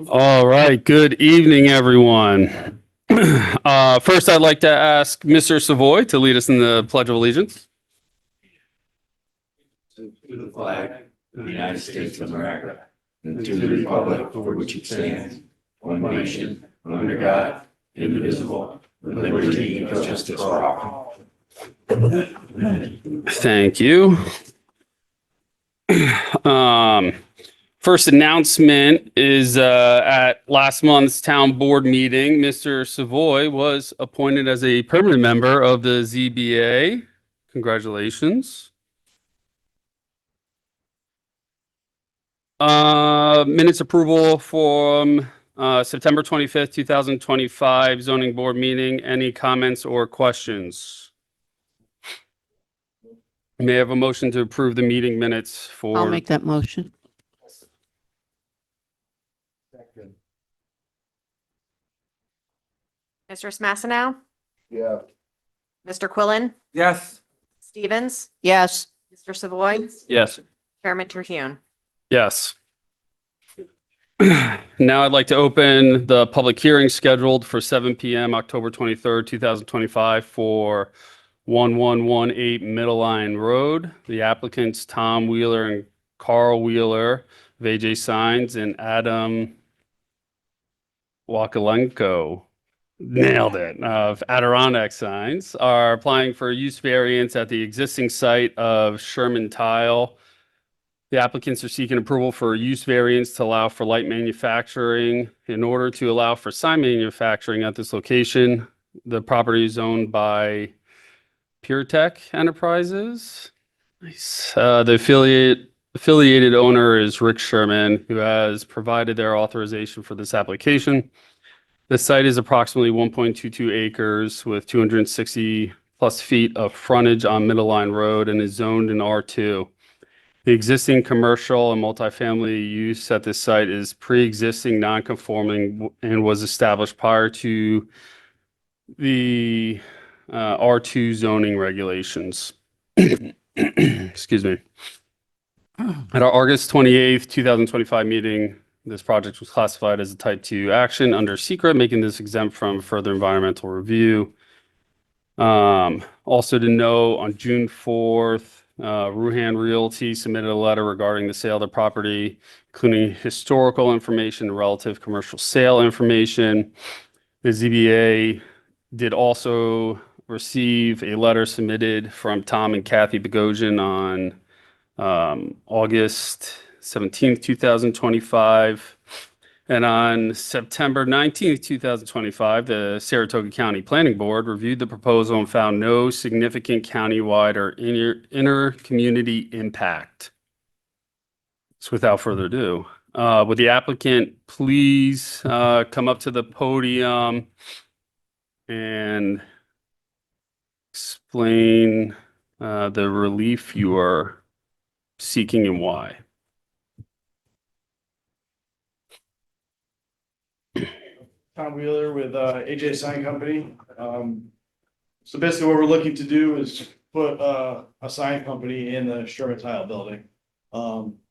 All right. Good evening, everyone. First, I'd like to ask Mr. Savoy to lead us in the Pledge of Allegiance. To the flag of the United States of America and to the republic for which it stands, one nation, under God, indivisible, with liberty and justice for all. Thank you. First announcement is at last month's town board meeting, Mr. Savoy was appointed as a permanent member of the ZBA. Congratulations. Minutes approval from September 25th, 2025 zoning board meeting. Any comments or questions? May I have a motion to approve the meeting minutes for? I'll make that motion. Mr. Smasinow, Yeah. Mr. Quillen, Yes. Stevens, Yes, Mr. Savoy, Yes. Chairman Terhune. Yes. Now I'd like to open the public hearing scheduled for 7 p.m. October 23rd, 2025 for 1118 Middle Line Road. The applicants Tom Wheeler and Carl Wheeler of AJ Signs and Adam Wakalenko, nailed it, of Adirondack Signs are applying for a use variance at the existing site of Sherman Tile. The applicants are seeking approval for a use variance to allow for light manufacturing. In order to allow for sign manufacturing at this location, the property is owned by PureTech Enterprises. Nice. The affiliated owner is Rick Sherman, who has provided their authorization for this application. The site is approximately 1.22 acres with 260 plus feet of frontage on Middle Line Road and is zoned in R2. The existing commercial and multifamily use at this site is pre-existing non-conforming and was established prior to the R2 zoning regulations. Excuse me. At our August 28th, 2025 meeting, this project was classified as a type 2 action under secret, making this exempt from further environmental review. Also to know, on June 4th, Ruhan Realty submitted a letter regarding the sale of the property, including historical information and relative commercial sale information. The ZBA did also receive a letter submitted from Tom and Kathy Bogosian on August 17th, 2025. And on September 19th, 2025, the Saratoga County Planning Board reviewed the proposal and found no significant countywide or inter-community impact. So without further ado, would the applicant please come up to the podium and explain the relief you are seeking and why? Tom Wheeler with AJ Sign Company. So basically what we're looking to do is put a sign company in the Sherman Tile building.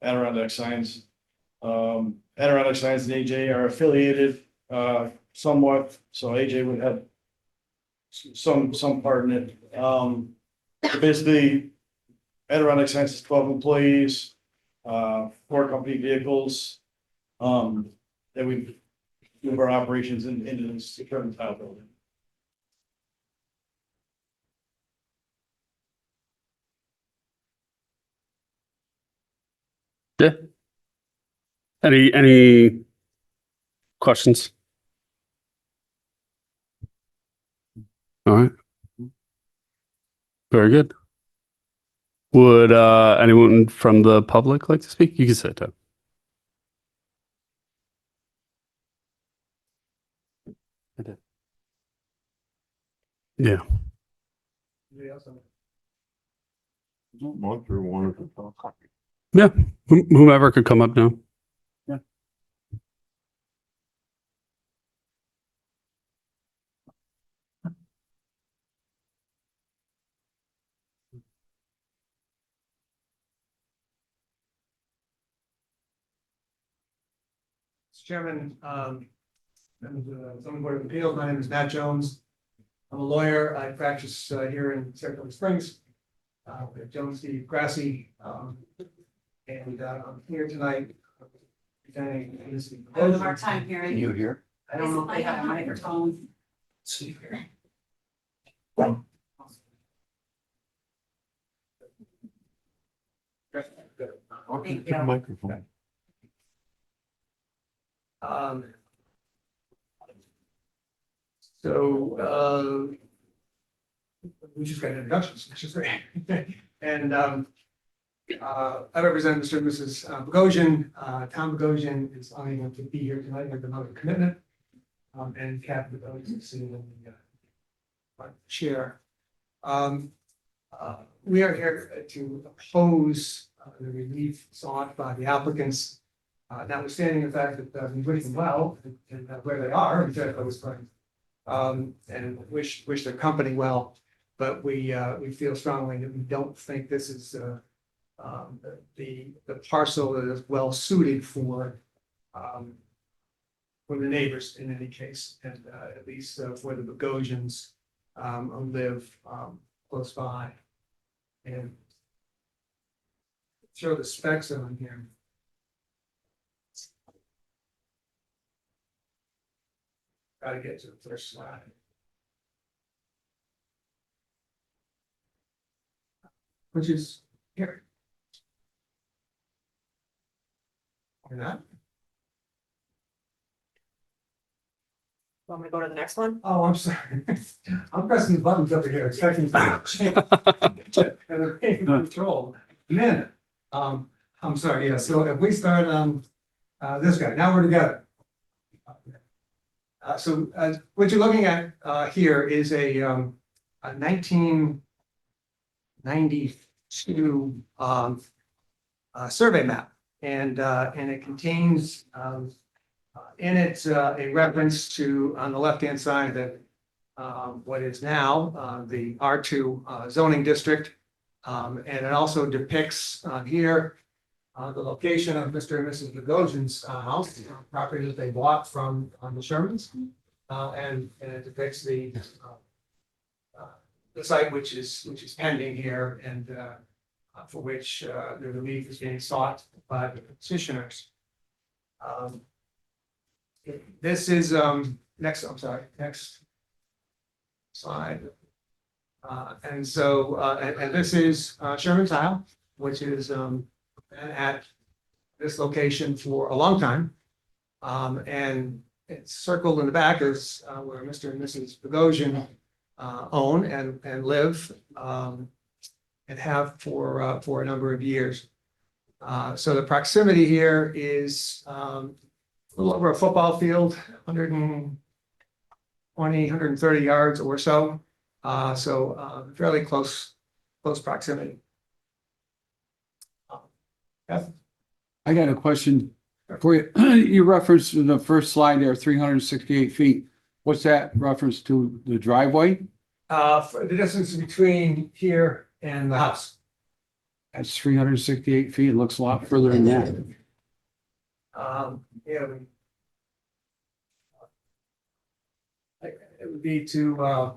Adirondack Signs. Adirondack Signs and AJ are affiliated somewhat, so AJ would have some part in it. So basically Adirondack Signs has 12 employees, 4 company vehicles. That we move our operations into this Sherman Tile building. Yeah. Any questions? All right. Very good. Would anyone from the public like to speak? You can sit down. Yeah. One through one. Yeah. Whomever could come up now. Yeah. Chairman, members of the zoning board of appeals, my name is Matt Jones. I'm a lawyer. I practice here in Saratoga Springs. With Jones D. Grassi, and I'm here tonight presenting this. I have a hard time hearing. You here? I don't know if I have a microphone. See here. Thank you. Microphone. Um. So, we just got introductions, which is great. And, I represent Mr. and Mrs. Bogosian. Tom Bogosian is unable to be here tonight, with another commitment. And Captain Bogosian is sitting in the chair. We are here to oppose the relief sought by the applicants. Notwithstanding the fact that we wish them well and where they are, in Saratoga Springs. And wish their company well, but we feel strongly that we don't think this is the parcel that is well suited for the neighbors in any case, and at least for the Bogosians who live close by. And show the specs on here. Gotta get to the first slide. Which is here. Or not? Want me to go to the next one? Oh, I'm sorry. I'm pressing the buttons over here, expecting to change. And they're being controlled. Man, I'm sorry, yeah, so if we start on this guy, now we're together. So what you're looking at here is a 1992 survey map, and it contains in it a reference to, on the left-hand side, that what is now the R2 zoning district, and it also depicts here the location of Mr. and Mrs. Bogosian's house, property that they bought from the Shermans. And it depicts the site which is pending here, and for which the relief is being sought by the petitioners. This is next slide. And so and this is Sherman Tile, which is at this location for a long time. And it's circled in the back is where Mr. and Mrs. Bogosian own and live and have for a number of years. So the proximity here is a little over a football field, 120, 130 yards or so. So fairly close proximity. Yes. I got a question for you. You referenced in the first slide there, 368 feet. What's that reference to, the driveway? For the distance between here and the house. That's 368 feet. It looks a lot further than that. Yeah. It would be to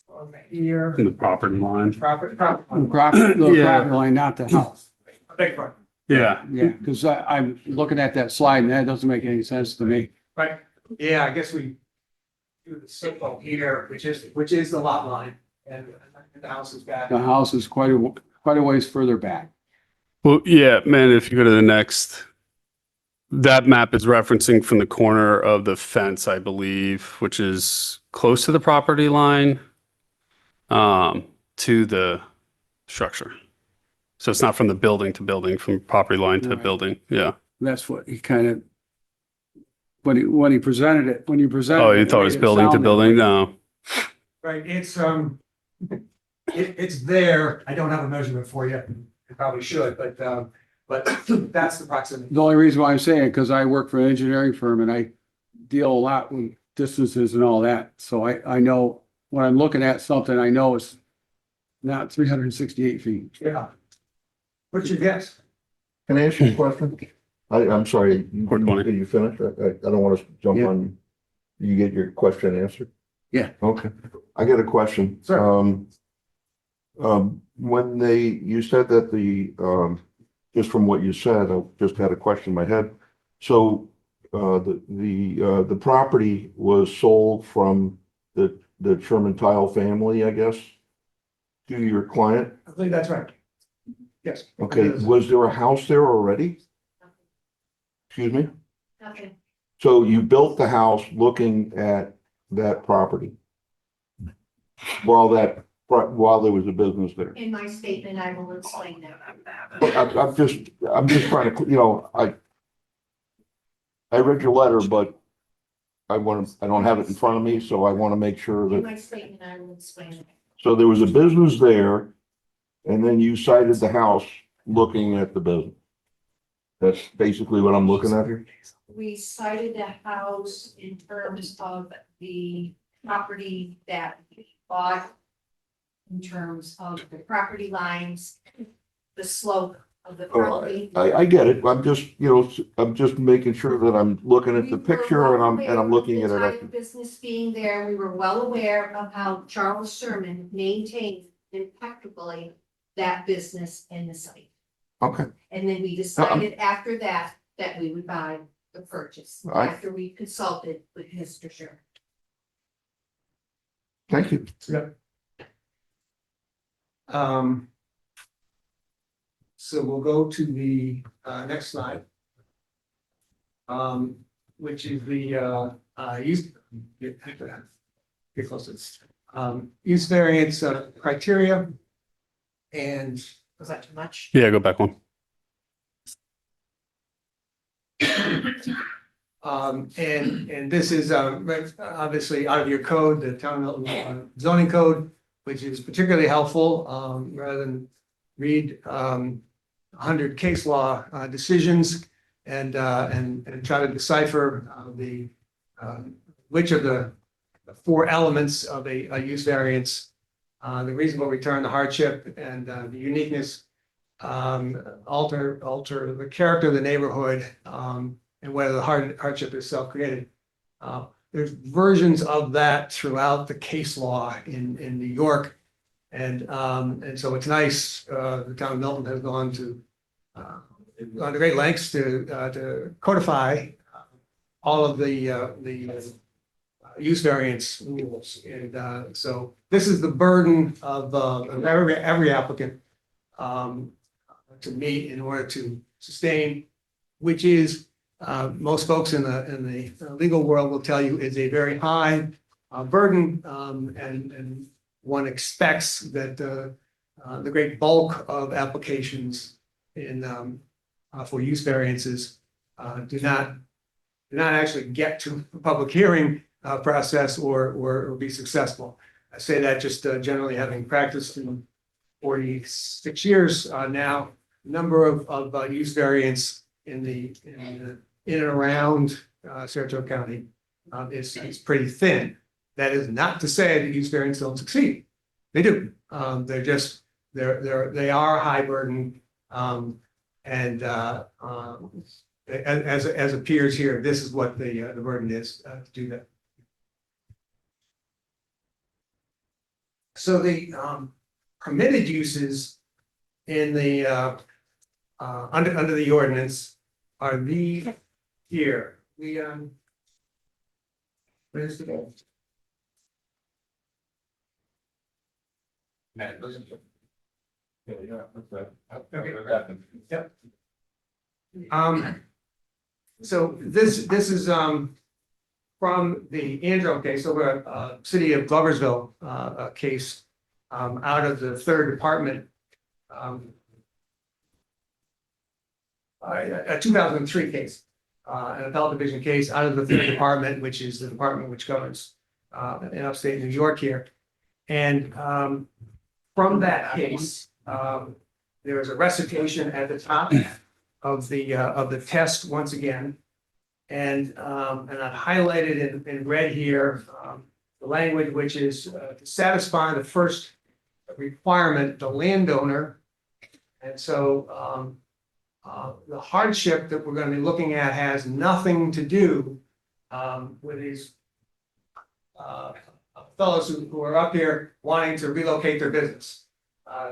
from here. In the property line. Property. The property line, not the house. I beg your pardon. Yeah. Yeah, because I'm looking at that slide and that doesn't make any sense to me. Right, yeah, I guess we do the circle here, which is the lot line, and the house is back. The house is quite a ways further back. Well, yeah, man, if you go to the next, that map is referencing from the corner of the fence, I believe, which is close to the property line, to the structure. So it's not from the building to building, from property line to Right. building. Yeah. That's what he kind of, when he presented it, when you presented. Oh, you thought it made was building to sound that building? way. No. Right, it's there, I don't have a measurement for you, I probably should, but that's the proximity. The only reason why I'm saying it, because I work for an engineering firm and I deal a lot with distances and all that. So I know when I'm looking at something, I know it's not 368 feet. Yeah. What's your guess? Can I ask you a question? I'm sorry, Quick one. did you finish? I don't want to jump Yeah. on. You get your question answered? Yeah. Okay, I got a question. Sure. When you said that just from what you said, I just had a question in my head. So, the property was sold from the Sherman Tile family, I guess, to your client? I believe that's right. Yes. Okay, was there a house there already? Excuse me? Okay, So you built the house looking at that property? While there was a business there? in my statement, I will explain that. I'm just trying to, I read your letter, but I don't have it in front of me, so I want to make sure In that, my statement, I will explain it. so there was a business there, and then you cited the house looking at the business. That's basically what I'm looking at here? We cited the house in terms of the property that we bought, in terms of the property lines, the slope of the property. I get it, I'm just, I'm just making sure that I'm looking at the We were picture and well I'm aware looking of at the it. type of business being there. We were well aware of how Charles Sherman maintained impeccably that business and the site. Okay, And then we decided after that, that we would buy the purchase, I- after we consulted with Mr. Sherman. thank you. So we'll go to the next slide. Which is the use. Get closer. Use variance criteria. And Was that too much? Yeah, go back one. and this is obviously out of your code, the town of Milton zoning code, which is particularly helpful, rather than read 100 case law decisions and try to decipher which of the four elements of a use variance, the reasonable return, the hardship, and the uniqueness, alter the character of the neighborhood, and whether the hardship is self-created. There's versions of that throughout the case law in New York. And so it's nice, the town of Milton has gone to great lengths to codify all of the use variance rules. And so this is the burden of every applicant to meet in order to sustain, which is most folks in the legal world will tell you is a very high burden, and one expects that the great bulk of applications for use variances do not actually get to the public hearing process or be successful. I say that just generally having practiced in 46 years now. Number of use variance in and around Saratoga County is pretty thin. That is not to say that use variants don't succeed. They do. They are high burden, and as appears here, this is what the burden is to do that. So the permitted uses in the under the ordinance are these here. Where's the goal? Yep. So this is from the Andrew case over city of Gloversville case out of the third department. A 2003 case, an appellate division case out of the third department, which is the department which governs in upstate New York here. And from that case, there is a recitation at the top of the test once again. And I've highlighted in red here the language which is to satisfy the first requirement, the landowner. And so The hardship that we're gonna be looking at has nothing to do with these fellows who are up here wanting to relocate their business.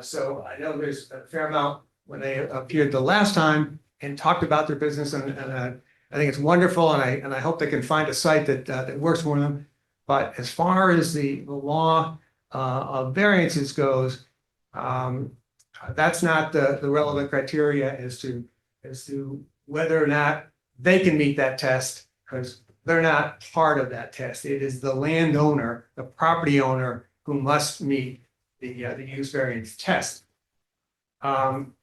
So I know there's a fair amount when they appeared the last time and talked about their business, and I think it's wonderful, and I hope they can find a site that works for them. But as far as the law of variances goes, that's not the relevant criteria as to whether or not they can meet that test, because they're not part of that test. It is the landowner, the property owner, who must meet the use variance test. And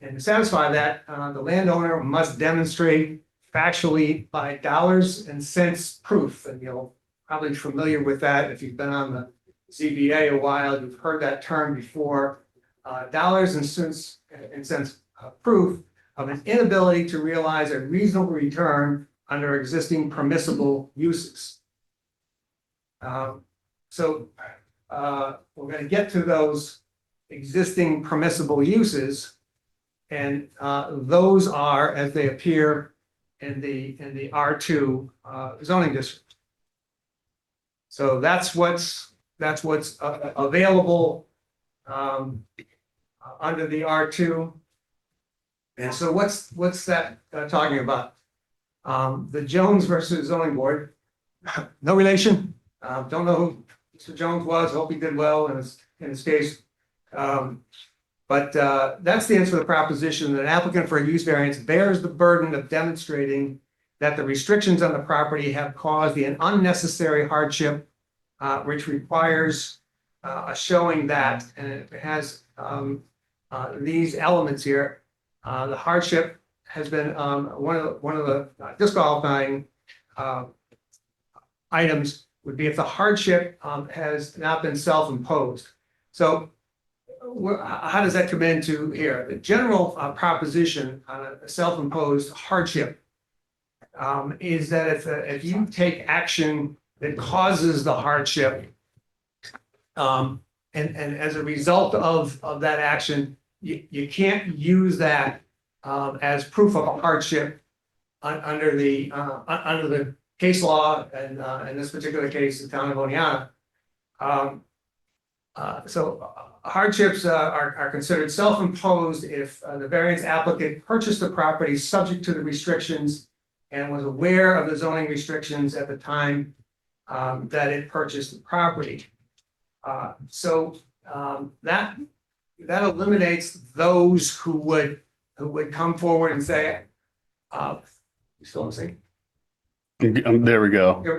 to satisfy that, the landowner must demonstrate factually by dollars and cents proof, and you're probably familiar with that if you've been on the ZBA a while. You've heard that term before. Dollars and cents proof of an inability to realize a reasonable return under existing permissible uses. So we're going to get to those existing permissible uses, and those are as they appear in the R2 zoning district. So that's what's available under the R2. And so what's that talking about? The Jones versus zoning board, no relation. Don't know who Mr. Jones was. Hope he did well in his case. But that stands for the proposition that an applicant for a use variance bears the burden of demonstrating that the restrictions on the property have caused an unnecessary hardship, which requires a showing that, and it has these elements here. The hardship has been one of the disqualifying items would be if the hardship has not been self-imposed. So how does that come into here? The general proposition on a self-imposed hardship is that if you take action that causes the hardship, and as a result of that action, you can't use that as proof of a hardship under the case law, and in this particular case, the town of Oneonta. So hardships are considered self-imposed if the variance applicant purchased the property subject to the restrictions and was aware of the zoning restrictions at the time that it purchased the property. So that eliminates those who would come forward and say, you still don't see? There we go. Here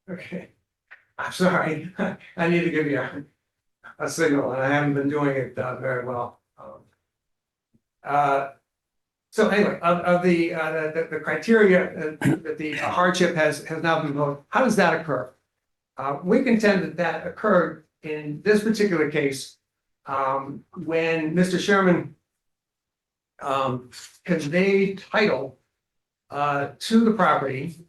we go. Okay. I'm sorry. I need to give you a signal, and I haven't been doing it very well. So anyway, of the criteria that the hardship has now been imposed, how does that occur? We contend that occurred in this particular case when Mr. Sherman conveyed title to the property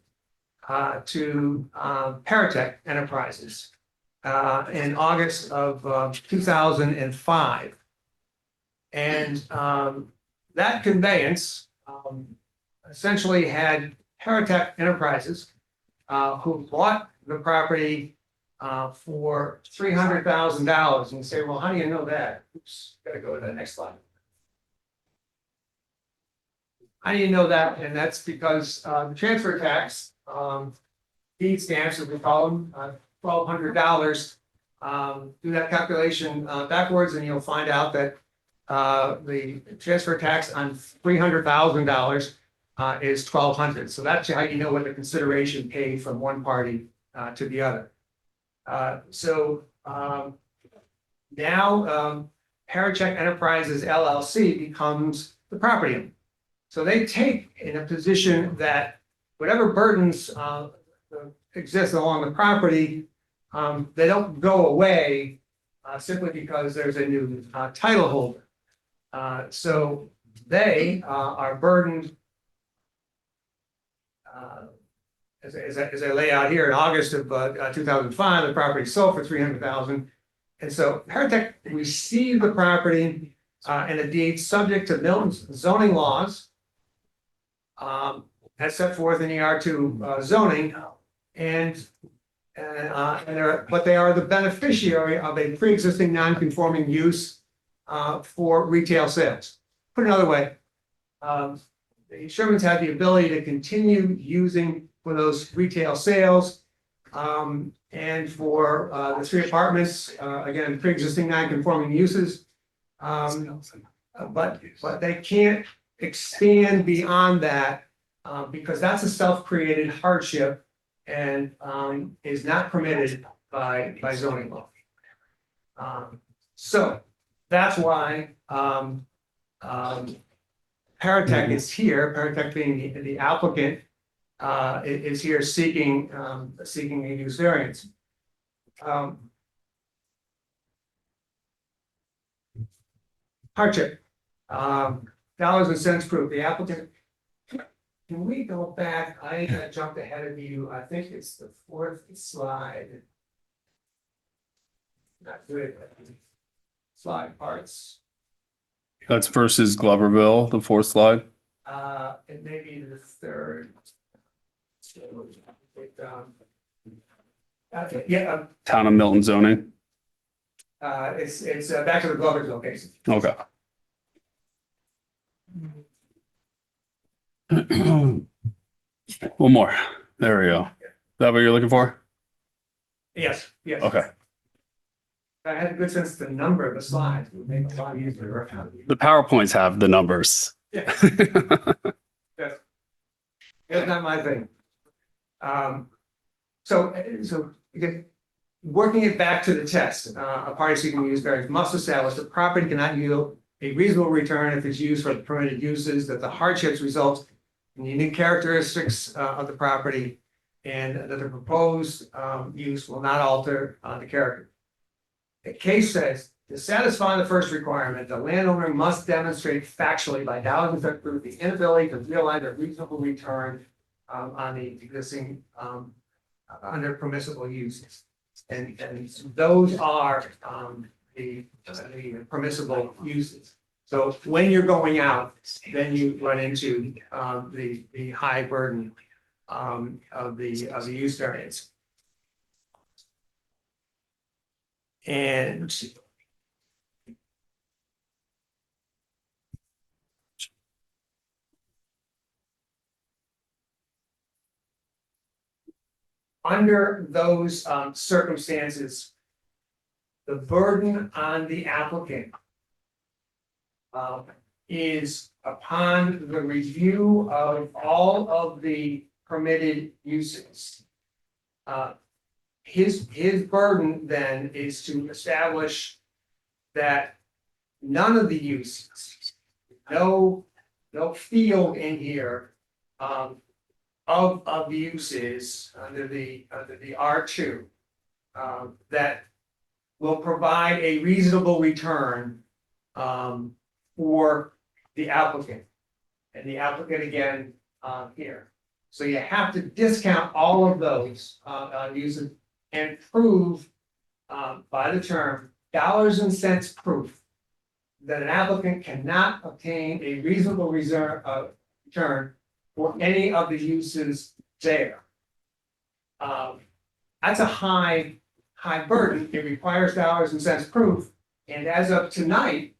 to Paratech Enterprises in August of 2005. And that conveyance essentially had Paratech Enterprises who bought the property for $300,000. And you say, well, how do you know that? Oops, gotta go to the next slide. How do you know that? And that's because the transfer tax, deed stamps, as we call them, $1,200. Do that calculation backwards, and you'll find out that the transfer tax on $300,000 is $1,200. So that's how you know what the consideration paid from one party to the other. So now Paratech Enterprises LLC becomes the property owner. So they take in a position that whatever burdens exist along the property, they don't go away simply because there's a new title holder. So they are burdened, as I lay out here, in August of 2005, the property sold for $300,000. And so Paratech received the property and a deed subject to Milton's zoning laws. As set forth in the R2 zoning, and but they are the beneficiary of a pre-existing non-conforming use for retail sales. Put another way, the Shermans had the ability to continue using for those retail sales. And for the 3 apartments, again, pre-existing non-conforming uses. But they can't expand beyond that because that's a self-created hardship and is not permitted by zoning law. So that's why Paratech is here, Paratech being the applicant, is here seeking a use variance. Hardship, dollars and cents proof, the applicant. Can we go back? I jumped ahead of you. I think it's the 4th slide. Not good. Slide parts. That's versus Gloverville, the 4th slide. It may be the 3rd. Yeah, Town of Milton zoning. it's back to the Glover's location. Okay. One more. There we go. Is that what you're looking for? Yes, yes. Okay. I had a good sense of the number of the slides. It would make it a lot easier. The PowerPoints have the numbers. Yeah. It's not my thing. So again, working it back to the test, a party seeking use variance must establish the property cannot yield a reasonable return if it's used for permitted uses, that the hardships result in the unique characteristics of the property, and that the proposed use will not alter the character. The case says, to satisfy the first requirement, the landowner must demonstrate factually by dollars and cents proof the inability to realize a reasonable return on the existing under permissible uses. And those are the permissible uses. So when you're going out, then you run into the high burden of the use variance. And under those circumstances, the burden on the applicant is upon the review of all of the permitted uses. His burden then is to establish that none of the uses, no field in here of uses under the R2 that will provide a reasonable return for the applicant. And the applicant again here. So you have to discount all of those uses and prove by the term dollars and cents proof that an applicant cannot obtain a reasonable return for any of the uses there. That's a high burden. It requires dollars and cents proof. And as of tonight,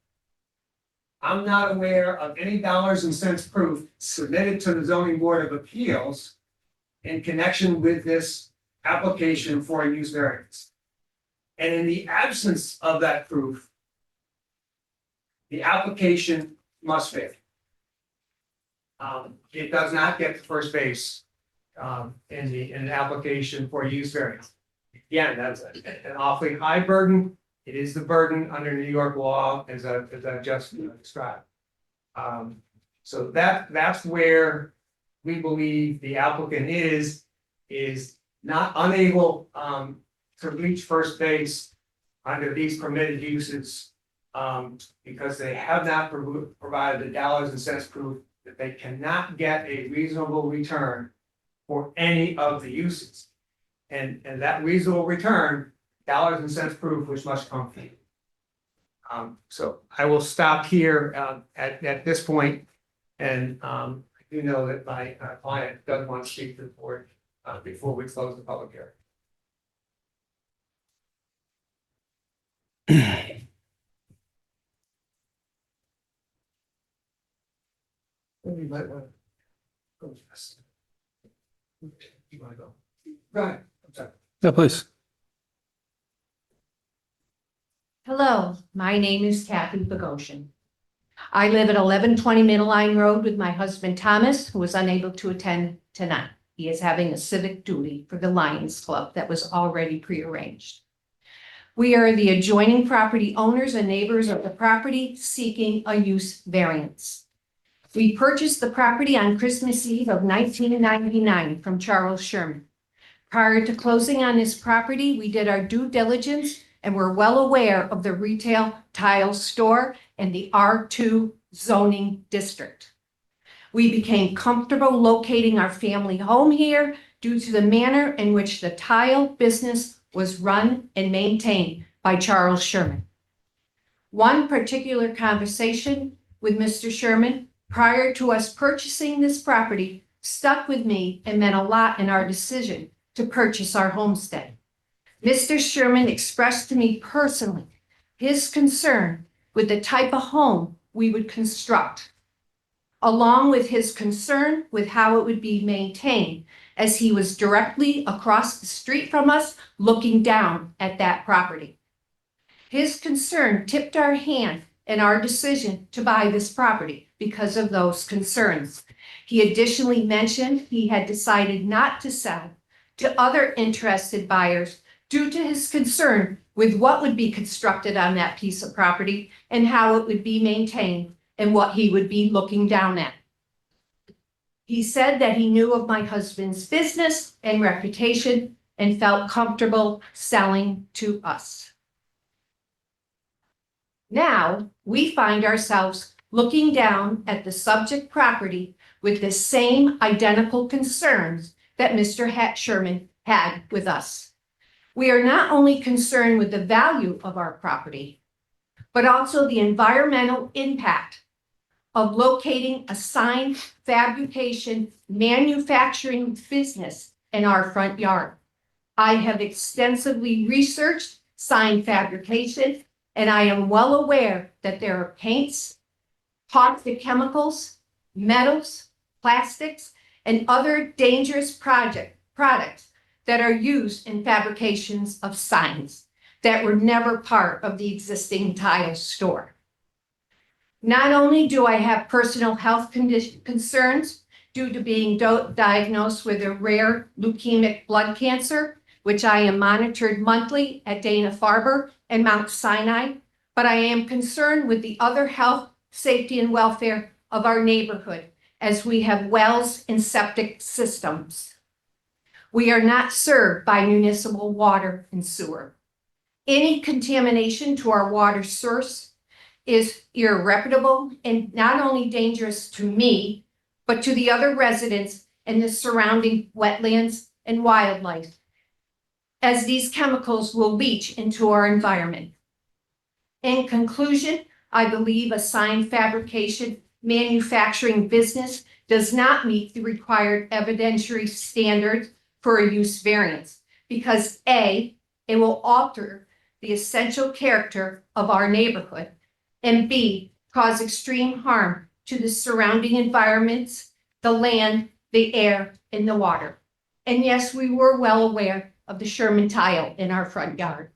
I'm not aware of any dollars and cents proof submitted to the Zoning Board of Appeals in connection with this application for a use variance. And in the absence of that proof, the application must fail. It does not get to first base in an application for use variance. Again, that's an awfully high burden. It is the burden under New York law as I've just described. So that's where we believe the applicant is not unable to reach first base under these permitted uses because they have not provided the dollars and cents proof that they cannot get a reasonable return for any of the uses. And that reasonable return, dollars and cents proof, which must come from. So I will stop here at this point. And I do know that my client doesn't want to speak to the board before we close the public hearing. You might want to go first. You want to go? Go ahead. I'm sorry. Yeah, please. Hello, my name is Kathy Bogosian. I live at 1120 Middle Line Road with my husband Thomas, who was unable to attend tonight. He is having a civic duty for the Lions Club that was already prearranged. We are the adjoining property owners and neighbors of the property seeking a use variance. We purchased the property on Christmas Eve of 1999 from Charles Sherman. Prior to closing on this property, we did our due diligence and were well aware of the retail tile store and the R2 zoning district. We became comfortable locating our family home here due to the manner in which the tile business was run and maintained by Charles Sherman. One particular conversation with Mr. Sherman prior to us purchasing this property stuck with me and meant a lot in our decision to purchase our homestead. Mr. Sherman expressed to me personally his concern with the type of home we would construct, along with his concern with how it would be maintained, as he was directly across the street from us looking down at that property. His concern tipped our hand in our decision to buy this property because of those concerns. He additionally mentioned he had decided not to sell to other interested buyers due to his concern with what would be constructed on that piece of property and how it would be maintained and what he would be looking down at. He said that he knew of my husband's business and reputation and felt comfortable selling to us. Now, we find ourselves looking down at the subject property with the same identical concerns that Mr. Sherman had with us. We are not only concerned with the value of our property, but also the environmental impact of locating a sign fabrication manufacturing business in our front yard. I have extensively researched sign fabrication, and I am well aware that there are paints, toxic chemicals, metals, plastics, and other dangerous products that are used in fabrications of signs that were never part of the existing tile store. Not only do I have personal health concerns due to being diagnosed with a rare leukemic blood cancer, which I am monitored monthly at Dana-Farber and Mount Sinai, but I am concerned with the other health, safety, and welfare of our neighborhood as we have wells and septic systems. We are not served by municipal water and sewer. Any contamination to our water source is irreparable and not only dangerous to me, but to the other residents and the surrounding wetlands and wildlife, as these chemicals will leach into our environment. In conclusion, I believe a sign fabrication manufacturing business does not meet the required evidentiary standards for a use variance because A, it will alter the essential character of our neighborhood, and B, cause extreme harm to the surrounding environments, the land, the air, and the water. And yes, we were well aware of the Sherman tile in our front yard,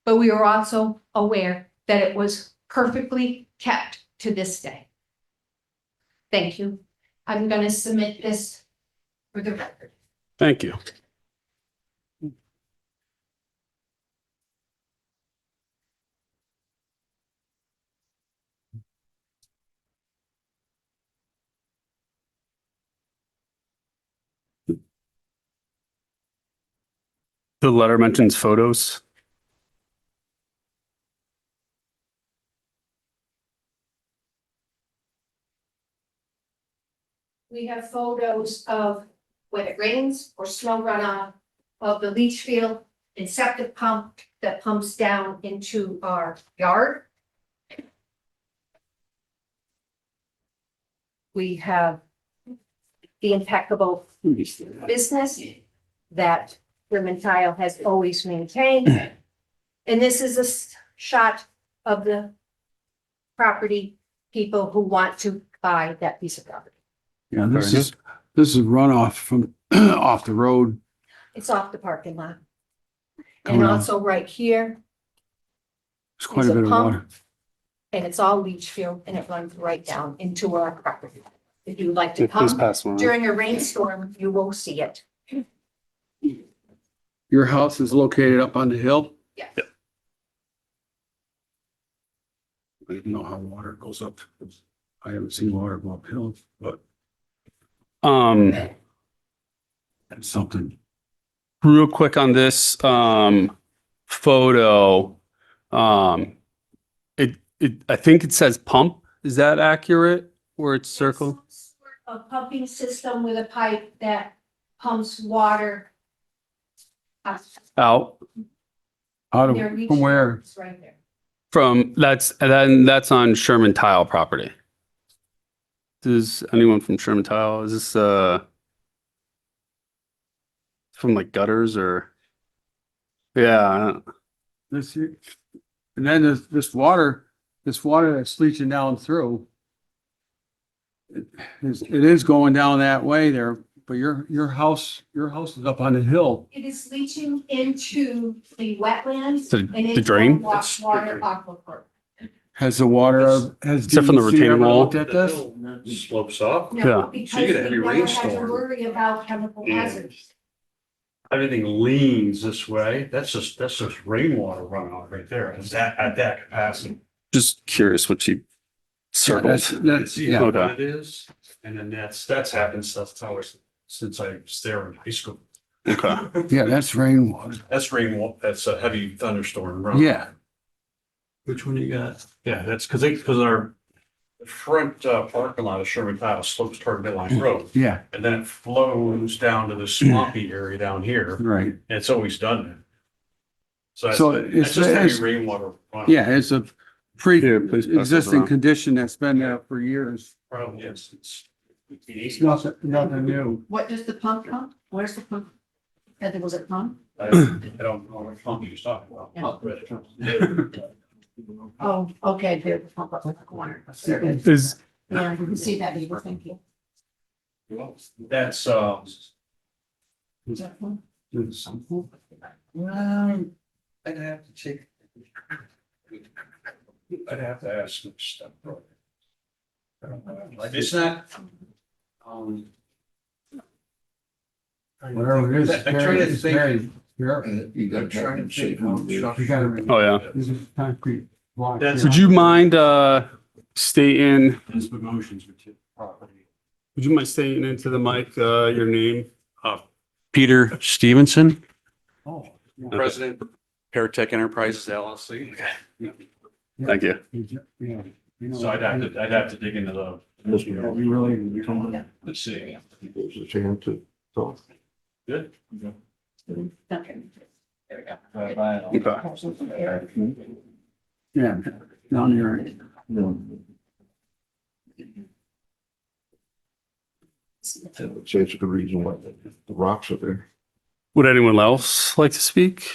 but we were also aware that it was perfectly kept to this day. Thank you. I'm going to submit this for the record. Thank you. The letter mentions photos. We have photos of when it rains or snow runoff of the leach field and septic pump that pumps down into our yard. we have the impeccable business that Sherman Tile has always maintained. And this is a shot of the property, people who want to buy that piece of property. Yeah, this is runoff from off the road. It's off the parking lot. Coming And out. also right here, It's quite a It's a bit of pump. water. and it's all leach field, and it runs right down into our property. If you'd like to Please come pass one. during a rainstorm, you will see it. Your house is located up on the hill? Yes. I don't know how water goes up. I haven't seen water go uphill, but that's something. Real quick on this, photo, I think it says pump. Is that accurate? Where it's circled? A pumping system with a pipe that pumps water. Out Out Their of, leach from where? field is right there. from, that's on Sherman Tile property. Does anyone from Sherman Tile, is this, from like gutters or? Yeah, This here. And then this water that's leaching down through. It is going down that way there, but your house is up on the hill. It is leaching into the wetlands. The- and the into drain? Water aquifer. Has the water, has Except from the DEC retaining ever wall. looked at this? Slopes off. Yeah. No, because So you we get a heavy never had to rainstorm. worry about chemical Yeah. hazards. Everything leans this way. That's just rainwater runoff right there. Is that at that capacity? just curious what she circled. That's, See yeah, how Okay. what it is? And then that's happened since I was there in high school. Okay. yeah, that's rainwater. That's rainwater. That's a heavy thunderstorm. runoff. Yeah, Which one you got? Yeah, that's because our front parking lot of Sherman Tile slopes toward Midline Road. yeah, And then it flows down to the swampy area down here. right. And it's always done that. So So it's just heavy rainwater. runoff. Yeah, it's a Yeah, please pass those pre-existing around. condition that's been there for years. Probably is. It's nothing new. What does the pump come? Where's the pump? And was it pump? I don't know what pump he was talking about. Oh, okay, there's the pump up in the corner. Is, Yeah, you can see that, Eva, thank you. That's, Is that one? well, I'd have to check. I'd have to ask some stuff. It's not. Whatever it is. I try to it's think- very- you're- You gotta try and shape You gotta- oh, yeah. This is concrete block. That's- Would you mind, stating, There's promotions with your property. would you mind stating into the mic, your name? Peter Stevenson, Oh, yeah. President, Paratech Enterprises LLC. Thank you. Yeah. You know, So I'd have to dig into the. We really. Let's see. Good. Okay. There we go. Okay. Yeah, down here. Say it's a good reason why the rocks are there. Would anyone else like to speak?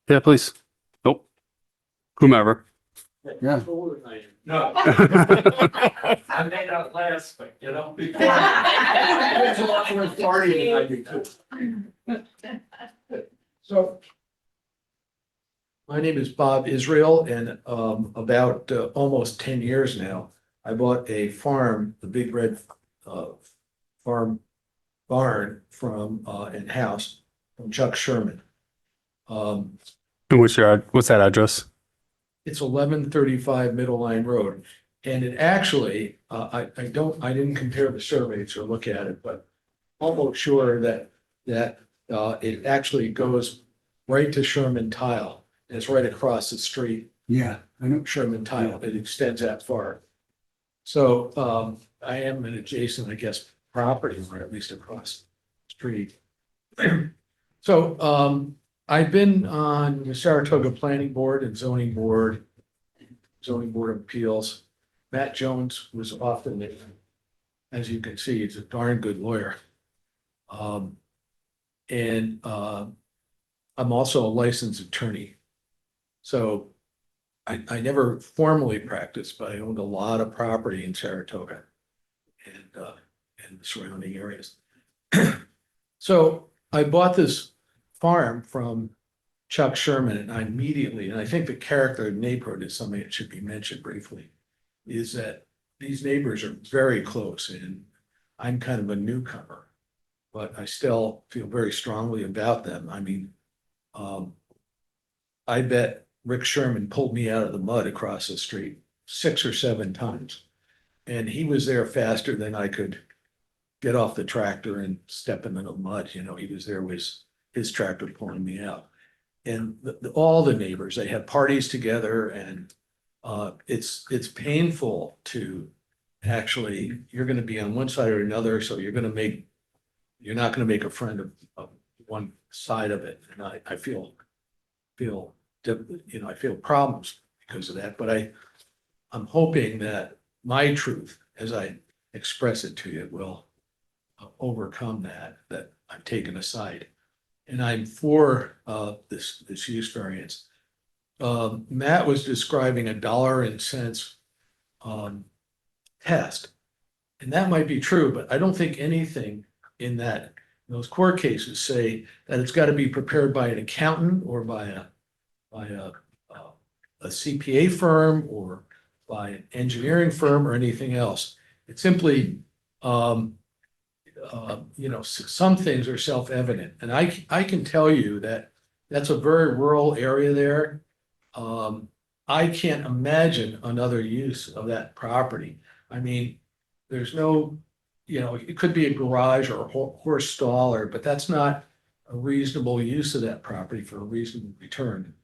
Yeah, please. Nope. Whomever. Yeah. No. I may not last, but you know. So my name is Bob Israel, and about almost 10 years now, I bought a farm, the Big Red Farm barn from and house from Chuck Sherman. And what's that address? It's 1135 Middle Line Road. And it actually, I didn't compare the surveys or look at it, but almost sure that it actually goes right to Sherman Tile. And it's right across the street, Yeah, I know. Sherman Tile. It extends that far. So I am an adjacent, I guess, property, or at least across the street. So I've been on the Saratoga Planning Board and Zoning Board of Appeals. Matt Jones was often, as you can see, he's a darn good lawyer. Um, and I'm also a licensed attorney. So I never formally practiced, but I owned a lot of property in Saratoga and the surrounding areas. So I bought this farm from Chuck Sherman, and I immediately, and I think the character of the neighborhood is something that should be mentioned briefly, is that these neighbors are very close, and I'm kind of a newcomer, but I still feel very strongly about them. I mean, I bet Rick Sherman pulled me out of the mud across the street 6 or 7 times. And he was there faster than I could get off the tractor and step into the mud. You know, he was there with his tractor pulling me out. And all the neighbors, they had parties together, and it's painful to actually, you're going to be on one side or another, so you're not going to make a friend of one side of it. And I feel, I feel problems because of that, but I'm hoping that my truth, as I express it to you, will overcome that I've taken aside. And I'm for this use variance. Matt was describing a dollar and cents test. And that might be true, but I don't think anything in those court cases say that it's got to be prepared by an accountant or by a CPA firm or by an engineering firm or anything else. It's simply, some things are self-evident. And I can tell you that that's a very rural area there. I can't imagine another use of that property. I mean, there's no, it could be a garage or a horse stall, but that's not a reasonable use of that property for a reasonable return.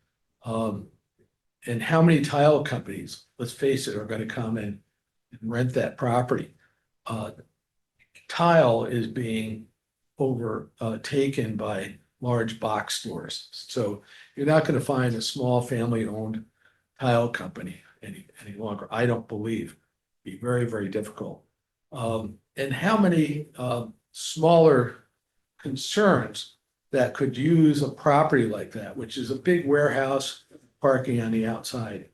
And how many tile companies, let's face it, are going to come in and rent that property? Tile is being overtaken by large box stores. So you're not going to find a small family-owned tile company any longer. I don't believe. Be very, very difficult. And how many smaller concerns that could use a property like that, which is a big warehouse, parking on the outside,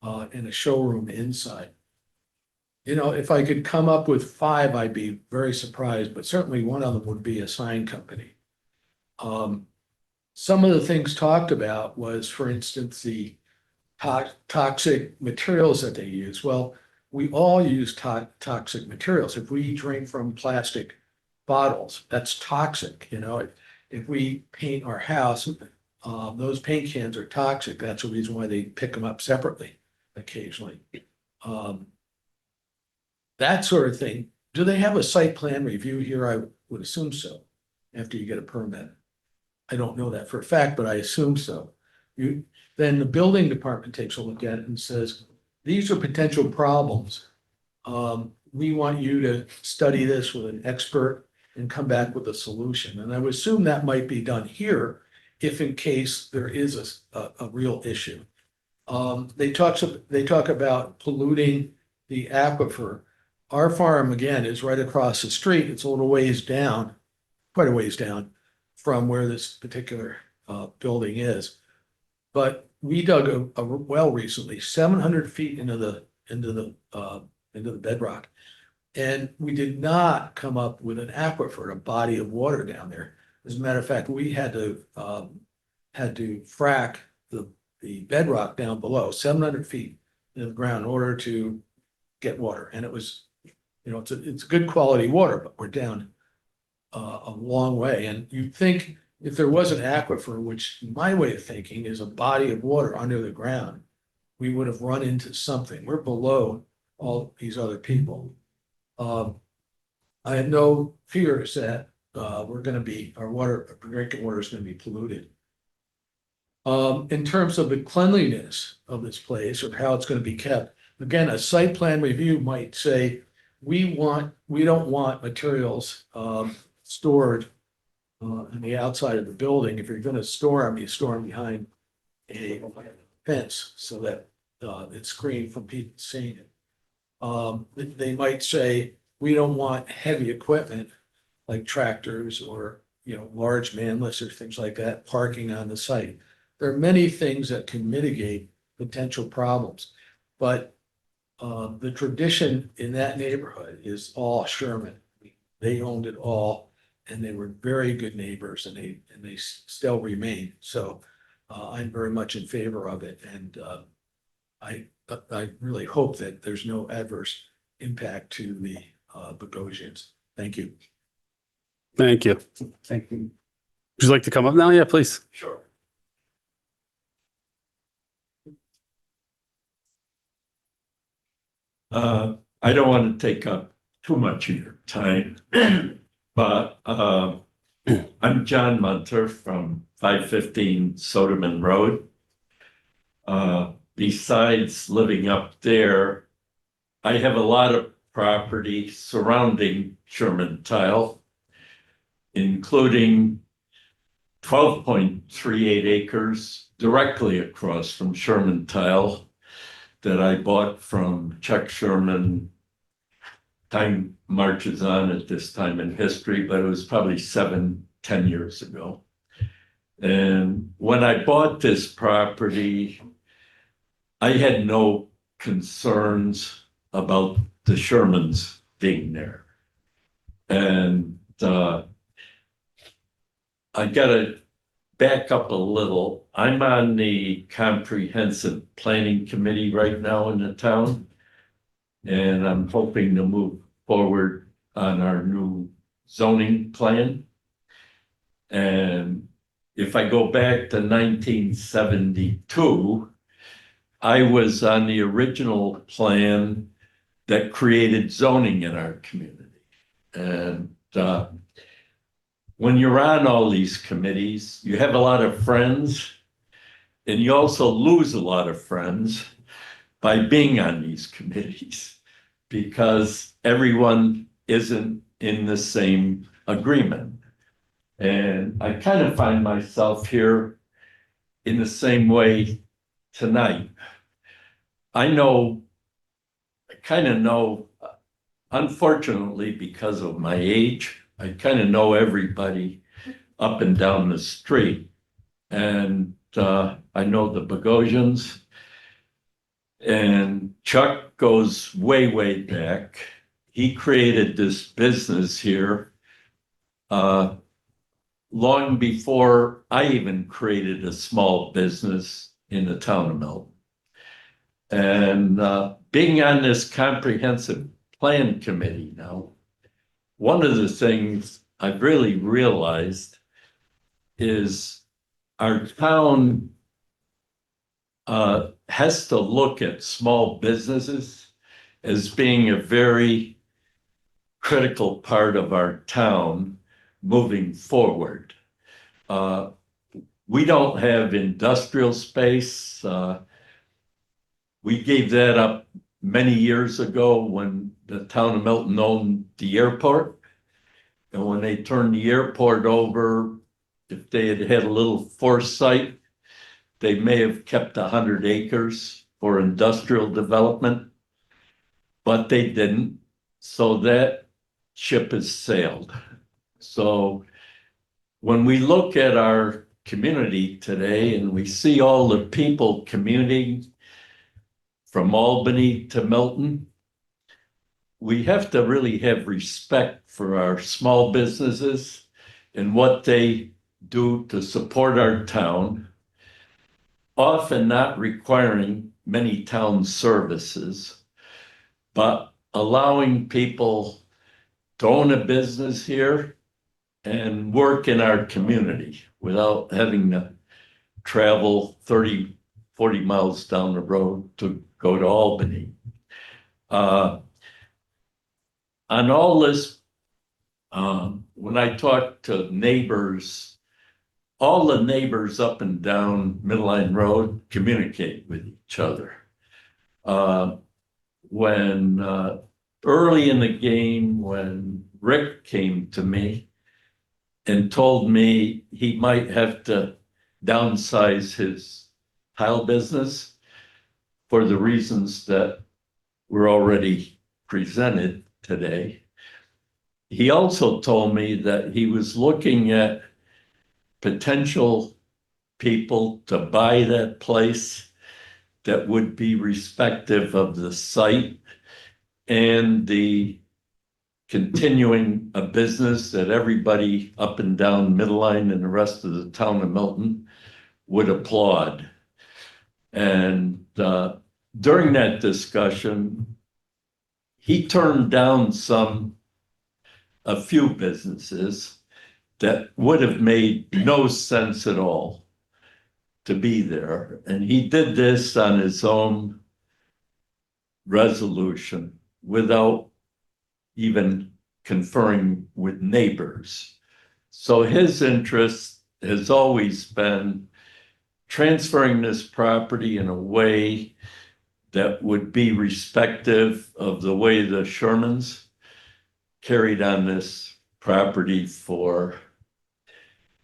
and a showroom inside. If I could come up with 5, I'd be very surprised, but certainly one of them would be a sign company. Some of the things talked about was, for instance, the toxic materials that they use. Well, we all use toxic materials. If we drink from plastic bottles, that's toxic. If we paint our house, those paint cans are toxic. That's the reason why they pick them up separately occasionally. That sort of thing. Do they have a site plan review here? I would assume so, after you get a permit. I don't know that for a fact, but I assume so. Then the building department takes a look at it and says, these are potential problems. We want you to study this with an expert and come back with a solution. And I would assume that might be done here if in case there is a real issue. They talk about polluting the aquifer. Our farm, again, is right across the street. It's a little ways down, quite a ways down from where this particular building is. But we dug a well recently, 700 feet into the bedrock. And we did not come up with an aquifer, a body of water down there. As a matter of fact, we had to frack the bedrock down below, 700 feet in the ground in order to get water. And it was, it's good quality water, but we're down a long way. And you'd think if there was an aquifer, which my way of thinking is a body of water under the ground, we would have run into something. We're below all these other people. I have no fears that our drinking water is going to be polluted. In terms of the cleanliness of this place or how it's going to be kept, again, a site plan review might say, we don't want materials stored on the outside of the building. If you're going to store them, you store them behind a fence so that it's screened from people seeing it. They might say, we don't want heavy equipment like tractors or, large man lifts or things like that, parking on the site. There are many things that can mitigate potential problems, but the tradition in that neighborhood is all Sherman. They owned it all, and they were very good neighbors, and they still remain. So I'm very much in favor of it, and I really hope that there's no adverse impact to the Bogosians. Thank you. Thank you. Thank you. Would you like to come up now? Yeah, please. Sure. I don't want to take up too much of your time, but I'm John Munter from 515 Soderman Road. Besides living up there, I have a lot of property surrounding Sherman Tile, including 12.38 acres directly across from Sherman Tile that I bought from Chuck Sherman. Time marches on at this time in history, but it was probably 7-10 years ago. And when I bought this property, I had no concerns about the Shermans being there. And I gotta back up a little. I'm on the comprehensive planning committee right now in the town. And I'm hoping to move forward on our new zoning plan. And if I go back to 1972, I was on the original plan that created zoning in our community. And when you're on all these committees, you have a lot of friends, and you also lose a lot of friends by being on these committees, because everyone isn't in the same agreement. And I kind of find myself here in the same way tonight. I kind of know, unfortunately, because of my age, I kind of know everybody up and down the street. And I know the Bogosians, and Chuck goes way, way back. He created this business here long before I even created a small business in the town of Milton. And being on this comprehensive plan committee now, one of the things I've really realized is our town has to look at small businesses as being a very critical part of our town moving forward. We don't have industrial space. We gave that up many years ago when the town of Milton owned the airport. And when they turned the airport over, if they had had a little foresight, they may have kept 100 acres for industrial development, but they didn't. So that ship has sailed. So when we look at our community today and we see all the people commuting from Albany to Milton, we have to really have respect for our small businesses and what they do to support our town, often not requiring many town services, but allowing people to own a business here and work in our community without having to travel 30, 40 miles down the road to go to Albany. On all this, when I talk to neighbors, all the neighbors up and down Middle Line Road communicate with each other. When early in the game, when Rick came to me and told me he might have to downsize his tile business for the reasons that were already presented today. He also told me that he was looking at potential people to buy that place that would be respective of the site and the continuing a business that everybody up and down Middle Line and the rest of the town of Milton would applaud. And during that discussion, he turned down a few businesses that would have made no sense at all to be there. And he did this on his own resolution without even conferring with neighbors. So his interest has always been transferring this property in a way that would be respective of the way the Shermans carried on this property for,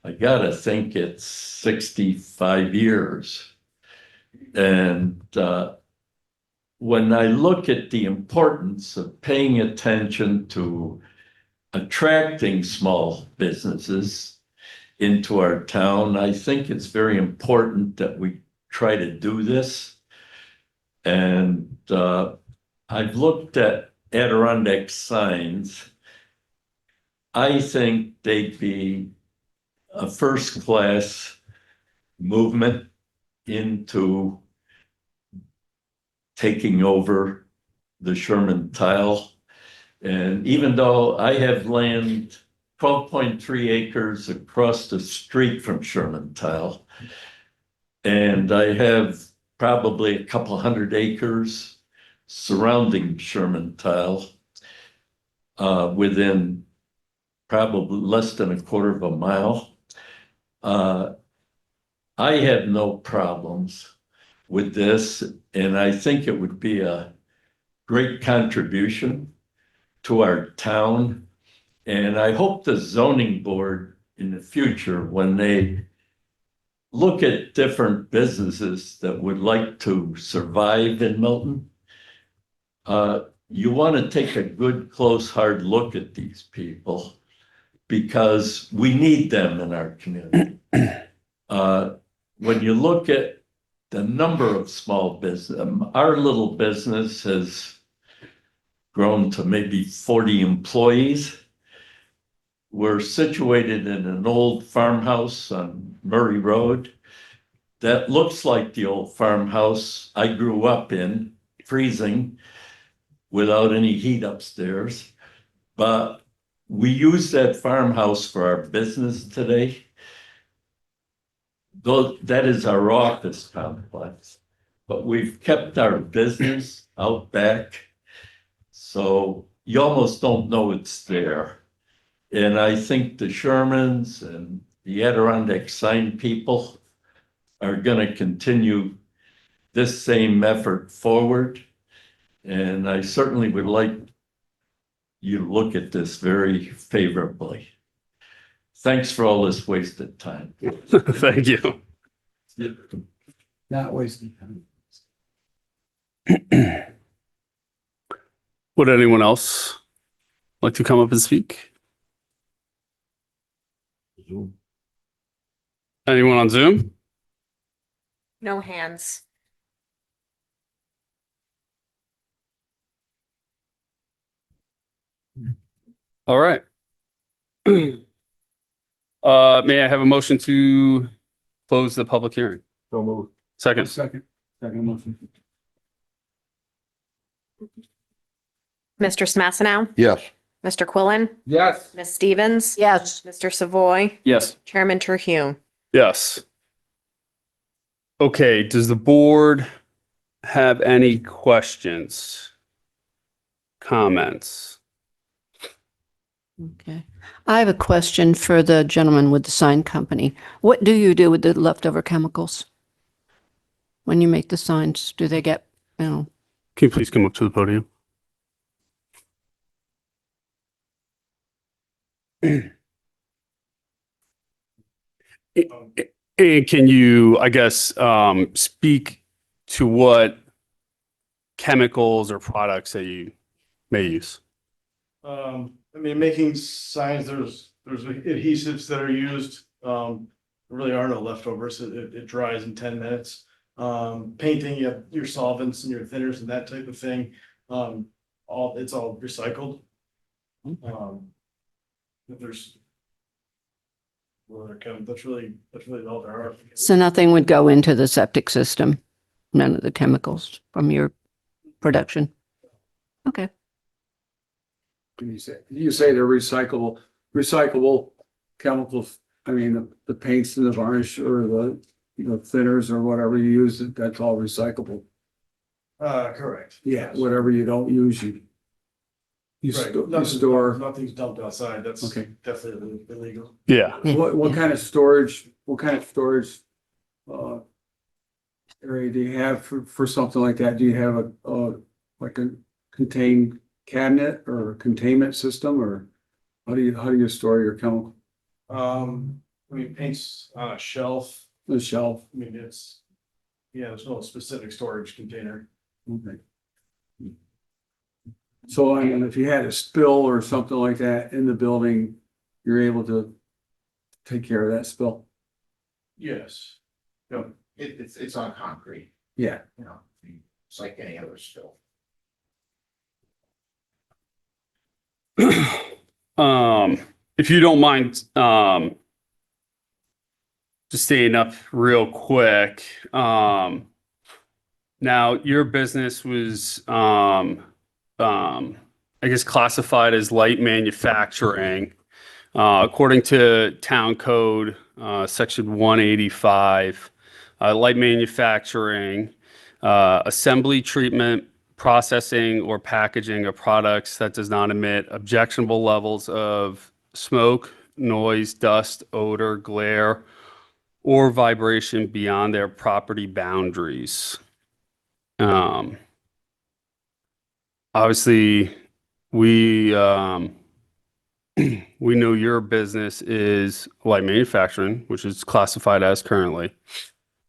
I gotta think it's 65 years. And when I look at the importance of paying attention to attracting small businesses into our town, I think it's very important that we try to do this. And I've looked at Adirondack signs. I think they'd be a first-class movement into taking over the Sherman Tile. And even though I have land 12.3 acres across the street from Sherman Tile, and I have probably a couple hundred acres surrounding Sherman Tile, within probably less than a quarter of a mile. I have no problems with this, and I think it would be a great contribution to our town. And I hope the zoning board in the future, when they look at different businesses that would like to survive in Milton, you want to take a good, close, hard look at these people because we need them in our community. When you look at the number of small business, our little business has grown to maybe 40 employees. We're situated in an old farmhouse on Murray Road that looks like the old farmhouse I grew up in, freezing without any heat upstairs. But we use that farmhouse for our business today. Though that is our office complex, but we've kept our business out back. So you almost don't know it's there. And I think the Shermans and the Adirondack sign people are going to continue this same effort forward. And I certainly would like you to look at this very favorably. Thanks for all this wasted time. Thank you. Not wasting time. Would anyone else like to come up and speak? Anyone on Zoom? No hands. All right. May I have a motion to close the public hearing? So move. Second. Second motion. Mr. Smassenow, Yes. Mr. Quillen, Yes. Ms. Stevens. Yes. Mr. Savoy, Yes. Chairman Trujillo. Yes. Okay, does the board have any questions? Comments? Okay. I have a question for the gentleman with the sign company. What do you do with the leftover chemicals? When you make the signs, do they get, Can you please come up to the podium? And can you, I guess, speak to what chemicals or products that you may use? I mean, making signs, there's adhesives that are used. Really are no leftovers. It dries in 10 minutes. Painting, you have your solvents and your thinners and that type of thing. It's all recycled. If there's well, that's really all there are. So nothing would go into the septic system? None of the chemicals from your production? Okay. You say they're recyclable chemicals. I mean, the paints and the varnish or the, thinners or whatever you use, that's all recyclable. Correct. Yeah, whatever you don't use, you Right. you store. Nothing's dumped outside. That's Okay. definitely illegal. Yeah. What kind of storage, area do you have for something like that? Do you have like a contained cabinet or a containment system, or how do you store your chemical? I mean, paint's on a shelf. The shelf? I mean, there's no specific storage container. Okay. So I mean, if you had a spill or something like that in the building, you're able to take care of that spill? Yes. It's on concrete, Yeah. it's like any other spill. If you don't mind, just staying up real quick. Now your business was, I guess classified as light manufacturing. According to Town Code, Section 185, light manufacturing, assembly, treatment, processing, or packaging of products that does not emit objectionable levels of smoke, noise, dust, odor, glare, or vibration beyond their property boundaries. Obviously, we we know your business is light manufacturing, which is classified as currently.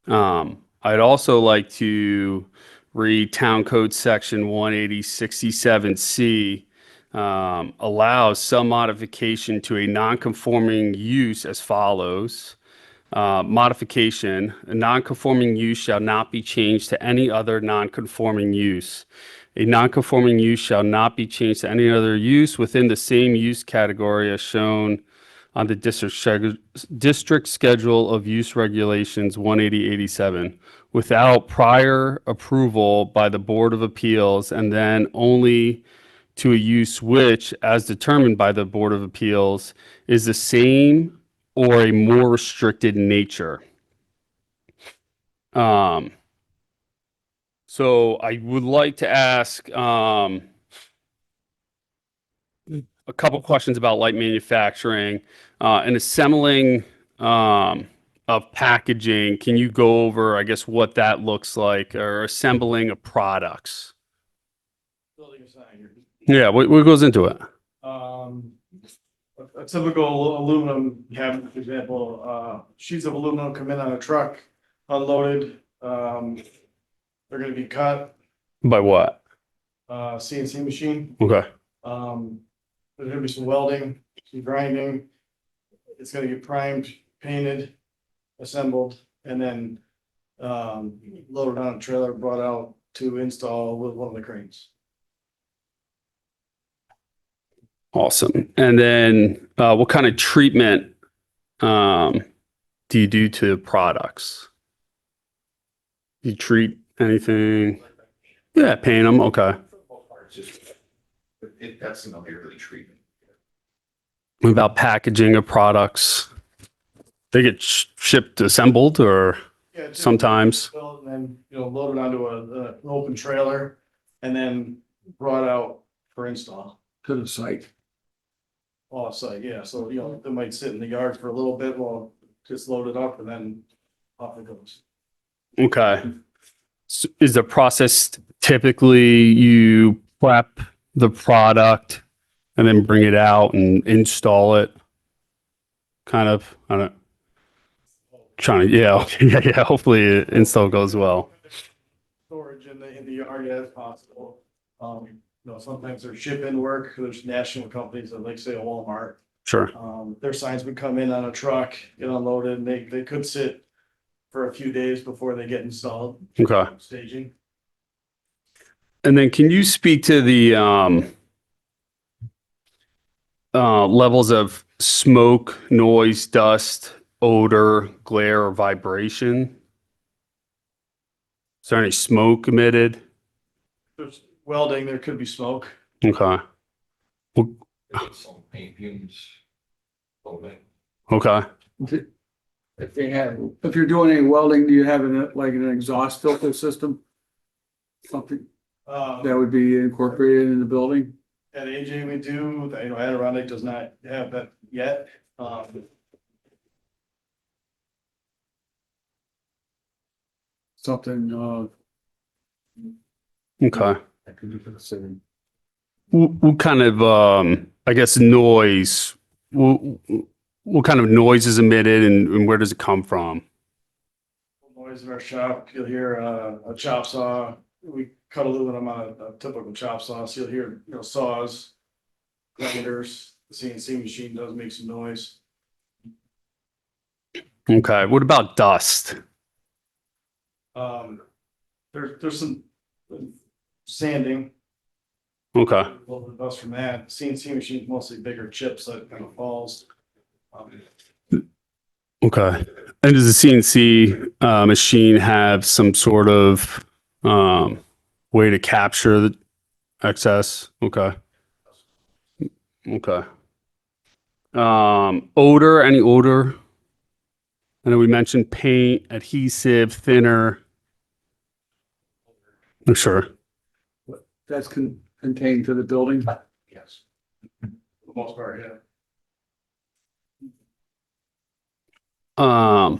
I'd also like to read Town Code Section 18067C, allows some modification to a non-conforming use as follows. Modification, a non-conforming use shall not be changed to any other non-conforming use. A non-conforming use shall not be changed to any other use within the same use category as shown on the district schedule of use regulations 18087 without prior approval by the Board of Appeals, and then only to a use which, as determined by the Board of Appeals, is the same or a more restricted nature. So I would like to ask a couple questions about light manufacturing and assembling of packaging. Can you go over, I guess, what that looks like, or assembling of products? Building a sign. Yeah, what goes into it? A typical aluminum cabinet, for example, sheets of aluminum come in on a truck, unloaded. They're gonna be cut, By what? CNC machine. Okay. There's gonna be some welding, some grinding. It's gonna get primed, painted, assembled, and then loaded on a trailer, brought out to install with one of the cranes. Awesome. And then what kind of treatment do you do to products? Do you treat anything? Yeah, paint them. Okay. That's not really treatment. What about packaging of products? They get shipped assembled or Yeah, just sometimes? built and then, loaded onto an open trailer and then brought out for install. To the site? Off site, yeah, so they might sit in the yard for a little bit while just load it up and then off it goes. Okay. Is the process typically you prep the product and then bring it out and install it? Kind of, I don't, trying to, yeah, okay, yeah, hopefully install goes well. Storage in the the yard as possible. Sometimes they're shipping work, there's national companies that like say a Walmart. Sure. Their signs would come in on a truck, get unloaded, and they could sit for a few days before they get installed. Okay. Staging. And then can you speak to the levels of smoke, noise, dust, odor, glare, or vibration? Is there any smoke emitted? There's welding, there could be smoke. Okay. Some paint fumes. Okay. Okay. If they have, if you're doing any welding, do you have like an exhaust filter system? Something that would be incorporated in the building? At AJ we do, Adirondack does not have that yet. Something, Okay. that could be considered. What kind of, I guess, noise, what kind of noise is emitted and where does it come from? Noise in our shop, you'll hear a chop saw. We cut aluminum on a typical chop saw, so you'll hear, saws, grinders. The CNC machine does make some noise. Okay. What about dust? There's some sanding. Okay. A little bit of dust from that. CNC machine's mostly bigger chips that kind of falls. Okay. And does the CNC machine have some sort of way to capture the excess? Okay. Okay. Odor, any odor? I know we mentioned paint, adhesive, thinner. I'm sure. That's contained to the building? Yes. For the most part, yeah. I'm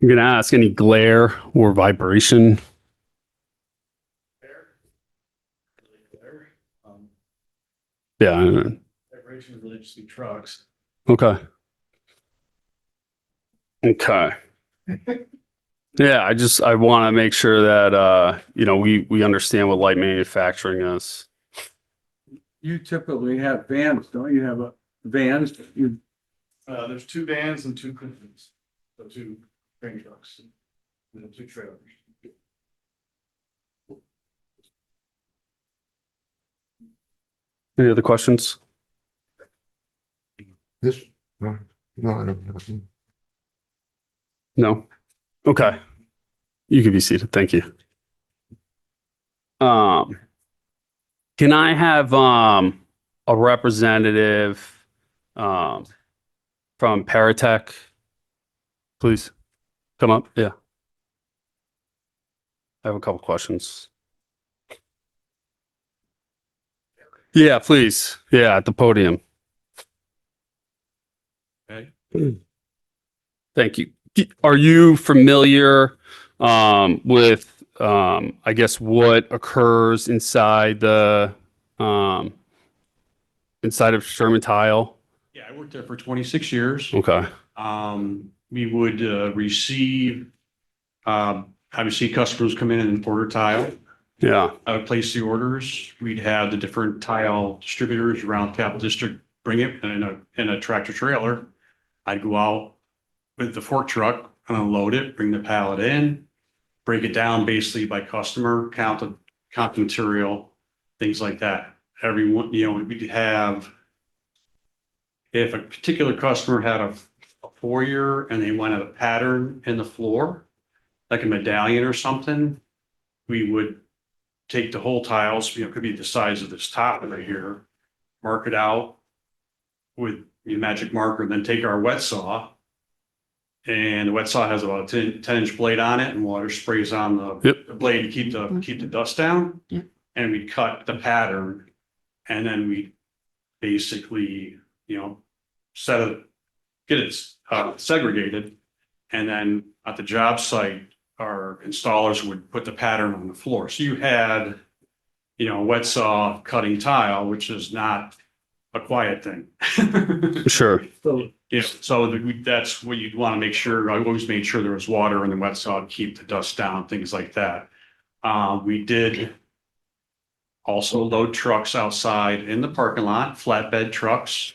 gonna ask any glare or vibration. Yeah. Vibration is really just be trucks. Okay. Okay. Yeah, I want to make sure that we understand what light manufacturing is. You typically have vans, don't you? Have vans? There's 2 vans and 2 coupes, so 2 crane trucks, and then 2 trailers. Any other questions? This, no, I don't know. No? Okay. You can be seated. Thank you. Can I have a representative from Paratech, please come up? Yeah. I have a couple questions. Yeah, please. Yeah, at the podium. Okay. Thank you. Are you familiar with I guess what occurs inside the inside of Sherman Tile? Yeah, I worked there for 26 years. Okay. We would receive, obviously customers come in and order tile. Yeah. I would place the orders. We'd have the different tile distributors around Capital District bring it in a tractor trailer. I'd go out with the fork truck and unload it, bring the pallet in, break it down basically by customer, count the material, things like that. Everyone, we'd have, if a particular customer had a foyer and they wanted a pattern in the floor, like a medallion or something, we would take the whole tiles, it could be the size of this top right here, mark it out with a magic marker, then take our wet saw. And the wet saw has about a 10-inch blade on it, and water sprays on the blade to keep the dust down. Yep. And we cut the pattern, and then we basically, get it segregated. And then at the job site, our installers would put the pattern on the floor. So you had, a wet saw cutting tile, which is not a quiet thing. Sure. Yeah, so that's what you'd want to make sure. I always made sure there was water in the wet saw to keep the dust down, things like that. We did also load trucks outside in the parking lot, flatbed trucks.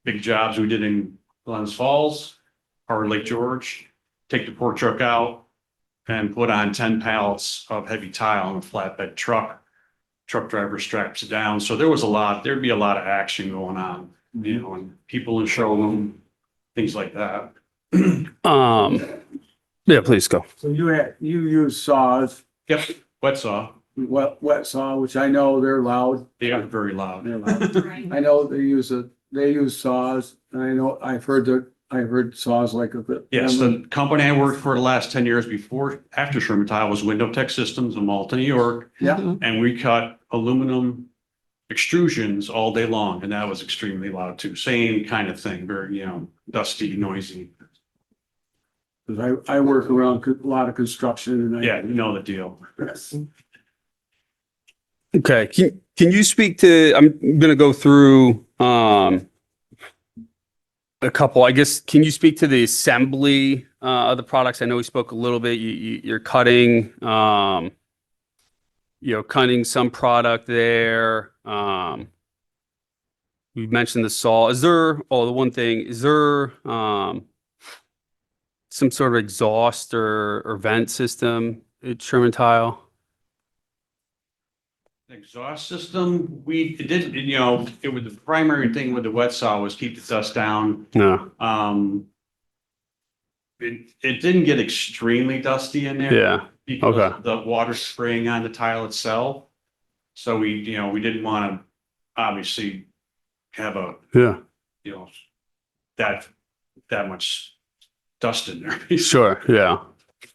Big jobs we did in Glens Falls, Howard Lake George, take the port truck out and put on 10 pallets of heavy tile on a flatbed truck. Truck driver straps it down. So there'd be a lot of action going on, you know, and people in showroom, things like that. Yeah, please go. So you use saws, Yep, wet saw. wet saw, which I know they're loud. They are very loud. They're loud. I know they use saws, and I've heard saws like a bit. Yes, the company I worked for the last 10 years after Sherman Tile was Window Tech Systems in Malta, New York. Yeah, And we cut aluminum extrusions all day long, and that was extremely loud too. Same kind of thing, very, dusty, noisy. 'cause I work around a lot of construction and Yeah, you know the deal. Okay, can you speak to, I'm gonna go through a couple, I guess, can you speak to the assembly of the products? I know we spoke a little bit, you're cutting cutting some product there. You mentioned the saw. The one thing, is there some sort of exhaust or vent system at Sherman Tile? Exhaust system, it was the primary thing with the wet saw was keep the dust down. No. It didn't get extremely dusty in there. Yeah. Because Okay. of the water spraying on the tile itself. So we didn't want to obviously have Yeah. that much dust in there. Sure. Yeah.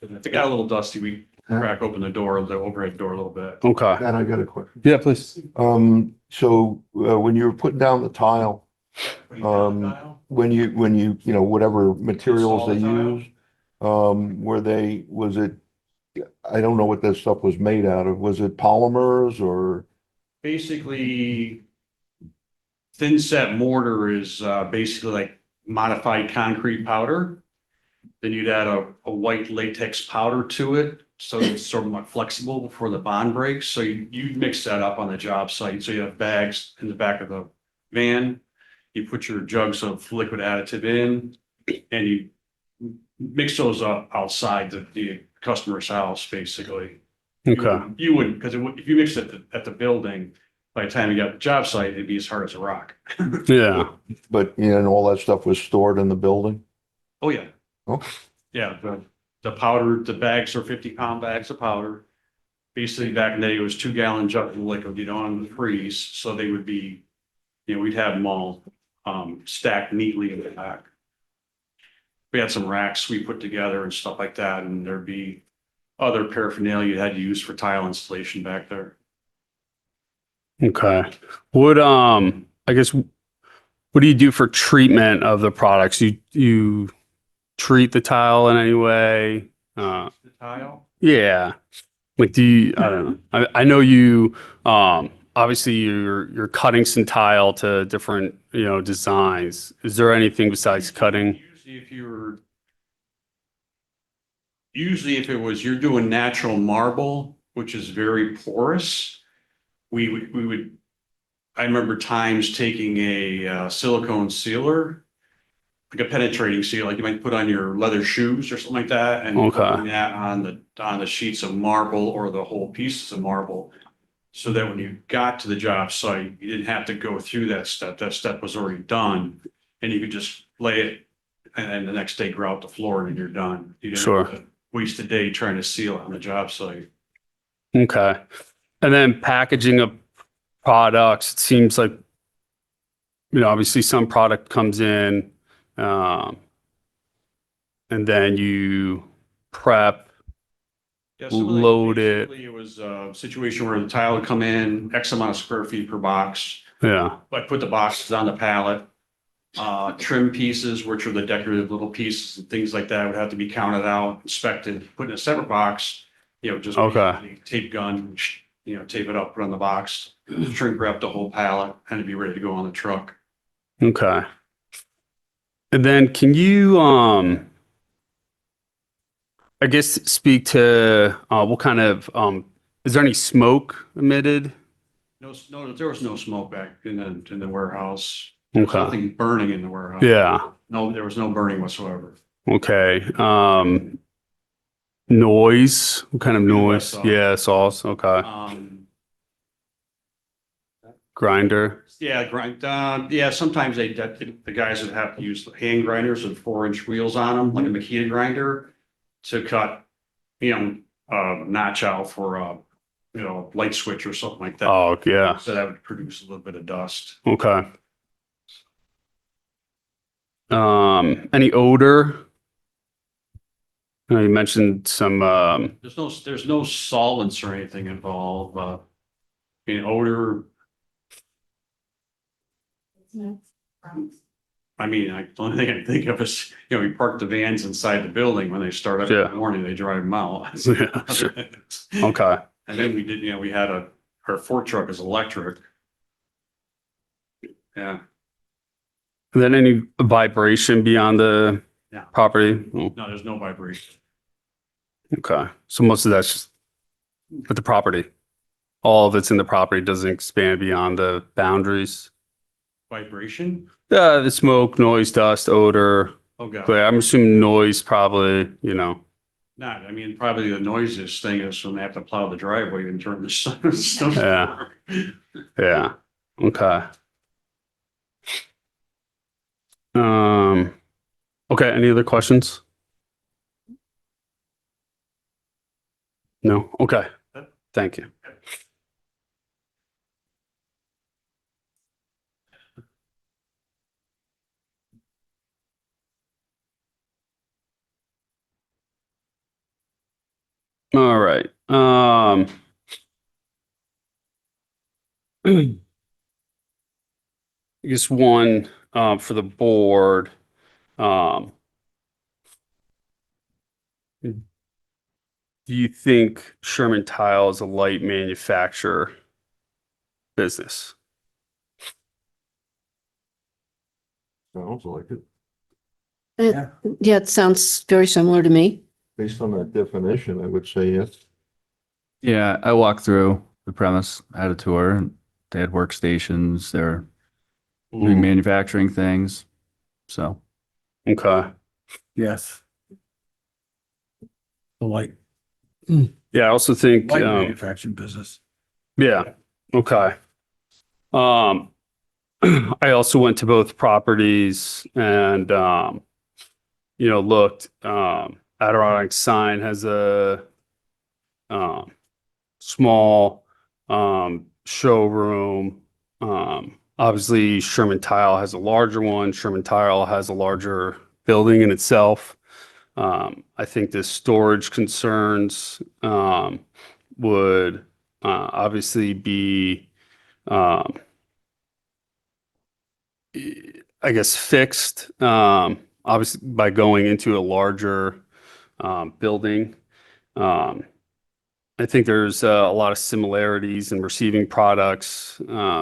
If it got a little dusty, we crack open the overhead door a little bit. Okay. And I got a question. Yeah, please. So when you were putting down the tile, when you whatever materials they use, was it, I don't know what that stuff was made out of. Was it polymers or? Basically, thin set mortar is basically like modified concrete powder. Then you'd add a white latex powder to it, so it's sort of more flexible before the bond breaks. So you mix that up on the job site. So you have bags in the back of the van. You put your jugs of liquid additive in, and you mix those up outside the customer's house, basically. Okay. You wouldn't, because if you mix it at the building, by the time you got to the job site, it'd be as hard as a rock. Yeah. But, all that stuff was stored in the building? Oh, yeah. Oh. Yeah, the powder, the bags are 50-pound bags of powder. Basically, back in the day, it was 2-gallon jugs of liquid, you don't want them to freeze, so they would be, we'd have them all stacked neatly in the back. We had some racks we put together and stuff like that, and there'd be other paraphernalia you had to use for tile installation back there. Okay. I guess, what do you do for treatment of the products? You treat the tile in any way? The tile? Yeah. Like, I don't know. I know you, obviously you're cutting some tile to different, designs. Is there anything besides cutting? Usually if you're doing natural marble, which is very porous, we would, I remember times taking a silicone sealer, like a penetrating seal, like you might put on your leather shoes or something like that, and putting that on the sheets of marble or the whole pieces of marble, so that when you got to the job site, you didn't have to go through that step. That step was already done, and you could just lay it, and then the next day grout the floor, and you're done. You didn't have to waste a day trying to seal it on the job site. Okay. And then packaging of products, it seems like, obviously some product comes in, and then you prep, load it. It was a situation where the tile would come in, X amount of square feet per box. Yeah. I put the boxes on the pallet. Trim pieces, which are the decorative little pieces and things like that, would have to be counted out, inspected, put in a separate box, just tape gun, tape it up, put on the box, shrink wrap the whole pallet, and it'd be ready to go on the truck. Okay. And then can you, I guess, speak to what kind of Is there any smoke emitted? No, there was no smoke back in the warehouse. There was Okay. nothing burning in the warehouse. Yeah, No, there was no burning whatsoever. okay. Noise, what kind of Do the noise? wet saw. Yeah, sauce, okay. Grinder, Yeah, yeah, sometimes the guys would have to use hand grinders with 4-inch wheels on them, like a Makita grinder to cut, notch out for, light switch or something like that. oh, yeah, So that would produce a little bit of dust. okay. Any odor? You mentioned some, There's no solvents or anything involved, odor. I mean, the only thing I can think of is, we park the vans inside the building when they start up in Yeah. the morning, they drive them out. Yeah, sure. Okay, And then we did, we had our fork truck is electric. Yeah, and then any vibration beyond the Yeah. property? Oh, no, there's no vibration. okay, so most of that's just at the property. All of it's in the property, doesn't expand beyond the boundaries. Vibration? The smoke, noise, dust, odor, Oh, God. but I'm assuming noise probably, Not, probably the noisiest thing is when they have to plow the driveway and turn the stuff. Yeah. Yeah, okay. Okay, any other questions? No? Okay, thank you. All right, I guess one, for the board, do you think Sherman Tile is a light manufacturer business? Sounds like it, Yeah, it sounds very similar to me. based on that definition, I would say yes. Yeah, I walked through the premise, had a tour, and they had workstations, they're doing manufacturing things. So, Okay, Yes. The light yeah, I also think, manufacturing business. yeah, okay. I also went to both properties and, looked, Adirondack Sign has a, small, showroom. Obviously Sherman Tile has a larger one. Sherman Tile has a larger building in itself. I think the storage concerns, would, obviously be, I guess fixed, obviously by going into a larger, building. I think there's a lot of similarities in receiving products,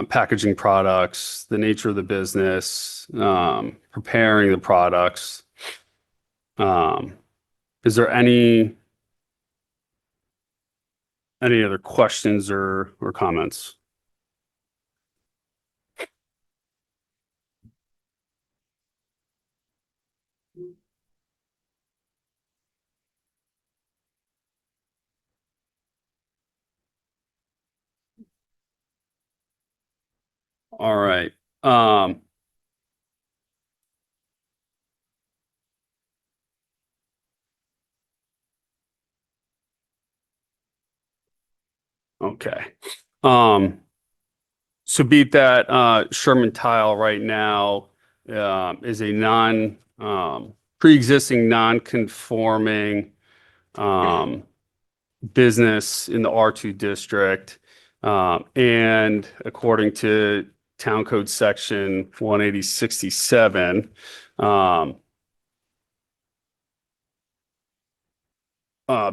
packaging products, the nature of the business, preparing the products. Is there any other questions or comments? All right. Okay. So beat that, Sherman Tile right now, is a pre-existing non-conforming, business in the R2 district. And according to Town Code Section 18067,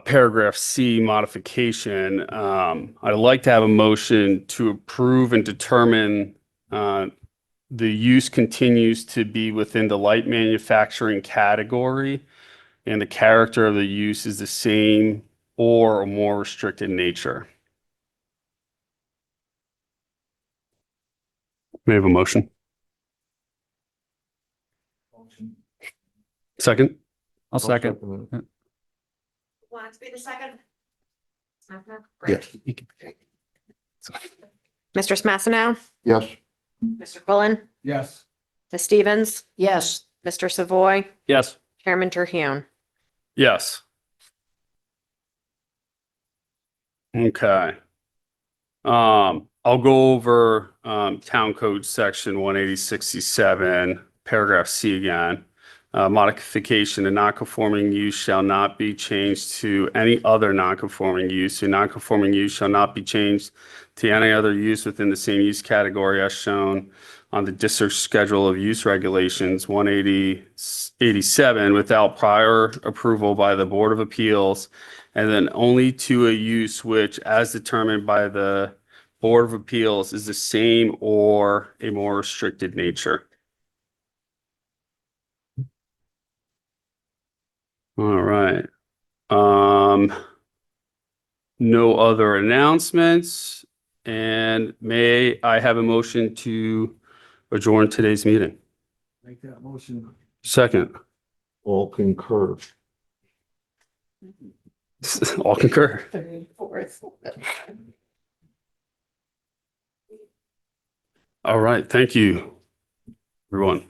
paragraph C modification, I'd like to have a motion to approve and determine, the use continues to be within the light manufacturing category and the character of the use is the same or a more restricted nature. May I have a motion? Second? I'll second. Want to be the second? Yes. Mr. Smassino? Yes. Mr. Quillen? Yes. Ms. Stevens? Yes. Mr. Savoy? Yes. Chairman Terhune? Yes. Okay. I'll go over, Town Code Section 18067, paragraph C again. Modification, a non-conforming use shall not be changed to any other non-conforming use. A non-conforming use shall not be changed to any other use within the same use category as shown on the district schedule of use regulations 18087 without prior approval by the Board of Appeals, and then only to a use which, as determined by the Board of Appeals, is the same or a more restricted nature. All right. No other announcements, and may I have a motion to adjourn today's meeting? Make that motion. Second. All concur. All concur. All right, thank you, everyone.